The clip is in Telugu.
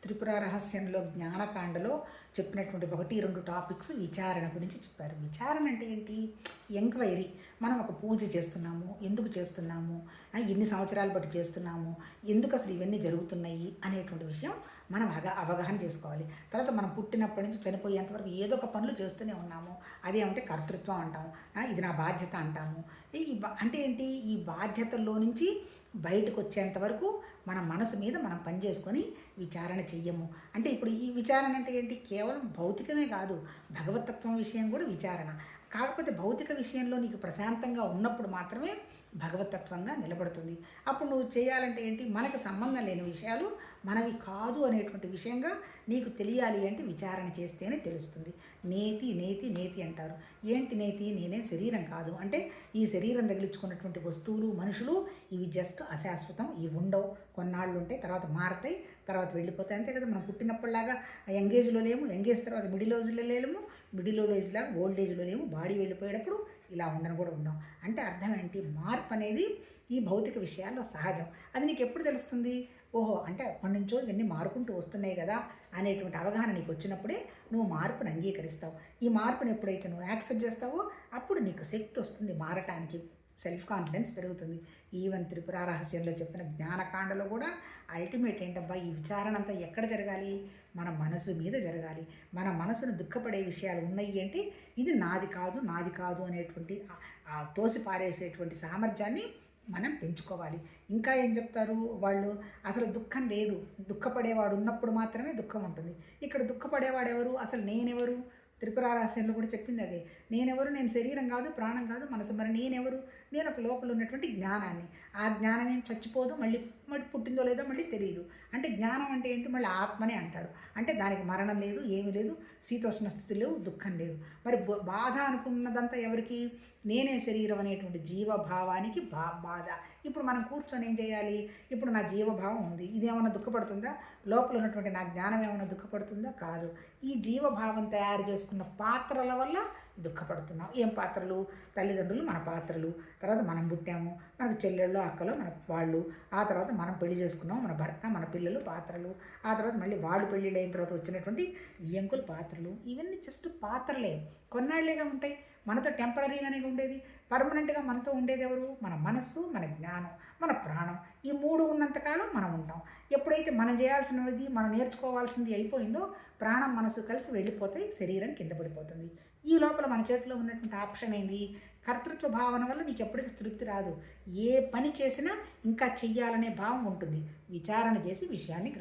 త్రిపుర రహస్యంలో జ్ఞానకాండలో చెప్పినటువంటి 1-2 టాపిక్స్ విచారణ గురించి చెప్పారు. విచారణ అంటే ఏంటి? ఎంక్వైరీ. మనం ఒక పూజ చేస్తున్నాము, ఎందుకు చేస్తున్నాము, ఎన్ని సంవత్సరాలు బట్టి చేస్తున్నాము, ఎందుకు అసలు ఇవన్నీ జరుగుతున్నాయి అనేటువంటి విషయం మనం అవగాహన చేసుకోవాలి. తర్వాత మనం పుట్టినప్పటి నుంచి చనిపోయేంత వరకు ఏదో ఒక పనులు చేస్తూనే ఉన్నాము. అదేమంటే కర్తృత్వం అంటాము, ఇది నా బాధ్యత అంటాము. అంటే ఏంటి? ఈ బాధ్యతల్లో నుంచి బయటకు వచ్చేంత వరకు మన మనసు మీద మనం పనిచేసుకొని విచారణ చెయ్యము. అంటే ఇప్పుడు ఈ విచారణ అంటే ఏంటి? కేవలం భౌతికమే కాదు, భగవతత్వం విషయం కూడా విచారణ. కాకపోతే భౌతిక విషయంలో నీకు ప్రశాంతంగా ఉన్నప్పుడు మాత్రమే భగవతత్వంగా నిలబడుతుంది. అప్పుడు నువ్వు చేయాలంటే ఏంటి? మనకు సంబంధం లేని విషయాలు మనవి కాదు అనేటువంటి విషయంగా నీకు తెలియాలి అంటే విచారణ చేస్తేనే తెలుస్తుంది. నేతి నేతి నేతి అంటారు. ఏంటి నేతి? నేనే శరీరం కాదు అంటే ఈ శరీరం తగిలించుకున్నటువంటి వస్తువులు, మనుషులు ఇవి జస్ట్ అశాశ్వతం, ఇవి ఉండవు. కొన్నాళ్ళు ఉంటాయి, తర్వాత మారతాయి, తర్వాత వెళ్ళిపోతాయి. అంతే కదా. మనం పుట్టినప్పుడులాగా యంగ్ ఏజ్లో లేము, యంగ్ ఏజ్ తర్వాత మిడిల్ ఏజ్లో లేము, మిడిల్ ఏజ్ లాగా ఓల్డ్ ఏజ్లో లేము, బాడీ వెళ్ళిపోయేటప్పుడు ఇలా ఉండను కూడా ఉండం. అంటే అర్థం ఏంటి? మార్పు అనేది ఈ భౌతిక విషయాల్లో సహజం. అది నీకు ఎప్పుడు తెలుస్తుంది? ఓహో, అంటే అప్పటి నుంచో ఇవన్నీ మారుకుంటూ వస్తున్నాయి కదా అనేటువంటి అవగాహన నీకు వచ్చినప్పుడే నువ్వు మార్పును అంగీకరిస్తావు. ఈ మార్పును ఎప్పుడైతే నువ్వు యాక్సెప్ట్ చేస్తావో అప్పుడు నీకు శక్తి వస్తుంది మారటానికి, సెల్ఫ్ కాన్ఫిడెన్స్ పెరుగుతుంది. ఈవెన్ త్రిపుర రహస్యంలో చెప్పిన జ్ఞానకాండలో కూడా అల్టిమేట్ ఏంటబ్బా, ఈ విచారణ అంతా ఎక్కడ జరగాలి? మన మనసు మీద జరగాలి. మన మనసును దుఃఖపడే విషయాలు ఉన్నాయి అంటే ఇది నాది కాదు, నాది కాదు అనేటువంటి తోసి పారేసేటువంటి సామర్థ్యాన్ని మనం పెంచుకోవాలి. ఇంకా ఏం చెప్తారు వాళ్ళు? అసలు దుఃఖం లేదు, దుఃఖపడేవాడు ఉన్నప్పుడు మాత్రమే దుఃఖం ఉంటుంది. ఇక్కడ దుఃఖపడేవాడు ఎవరు? అసలు నేనెవరు? త్రిపుర రహస్యంలో కూడా చెప్పింది అదే. నేనెవరు? నేను శరీరం కాదు, ప్రాణం కాదు, మనసు. మరి నేనెవరు? నేను ఒక లోపల ఉన్నటువంటి జ్ఞానాన్ని. ఆ జ్ఞానం ఏం చచ్చిపోదు, మళ్ళీ పుట్టిందో లేదో మళ్ళీ తెలియదు. అంటే జ్ఞానం అంటే ఏంటి? మళ్ళీ ఆత్మనే అంటాడు. అంటే దానికి మరణం లేదు, ఏమీ లేదు, శీతోష్ణ స్థితి లేవు, దుఃఖం లేదు. మరి బాధ అనుకున్నదంతా ఎవరికి? నేనే శరీరం అనేటువంటి జీవభావానికి బాధ. ఇప్పుడు మనం కూర్చొని ఏం చేయాలి? ఇప్పుడు నా జీవభావం ఉంది, ఇదేమన్నా దుఃఖపడుతుందా? లోపల ఉన్నటువంటి నా జ్ఞానం ఏమైనా దుఃఖపడుతుందా? కాదు. ఈ జీవభావం తయారు చేసుకున్న పాత్రల వల్ల దుఃఖపడుతున్నాం. ఏం పాత్రలు? తల్లిదండ్రులు మన పాత్రలు, తర్వాత మనం పుట్టాము, మనకు చెల్లెళ్ళు, అక్కలు, మన వాళ్ళు, ఆ తర్వాత మనం పెళ్లి చేసుకున్నాం, మన భర్త, మన పిల్లలు పాత్రలు, ఆ తర్వాత మళ్ళీ వాళ్ళు పెళ్ళిళ్ళు అయిన తర్వాత వచ్చినటువంటి వియ్యంకుల పాత్రలు. ఇవన్నీ జస్ట్ పాత్రలే, కొన్నాళ్ళేగా ఉంటాయి. మనతో టెంపరీగానే ఉండేది. పర్మనెంట్గా మనతో ఉండేది ఎవరు? మన మనస్సు, మన జ్ఞానం, మన ప్రాణం. ఈ మూడు ఉన్నంతకాలం మనం ఉంటాం. ఎప్పుడైతే మనం చేయాల్సినది, మనం నేర్చుకోవాల్సింది అయిపోయిందో ప్రాణం, మనసు కలిసి వెళ్ళిపోతాయి, శరీరం కింద పడిపోతుంది. ఈ లోపల మన చేతిలో ఉన్నటువంటి ఆప్షన్ ఏంది? కర్తృత్వ భావన వల్ల నీకు ఎప్పటికీ తృప్తి రాదు. ఏ పని చేసినా ఇంకా చెయ్యాలనే భావం ఉంటుంది. విచారణ చేసి విషయాన్ని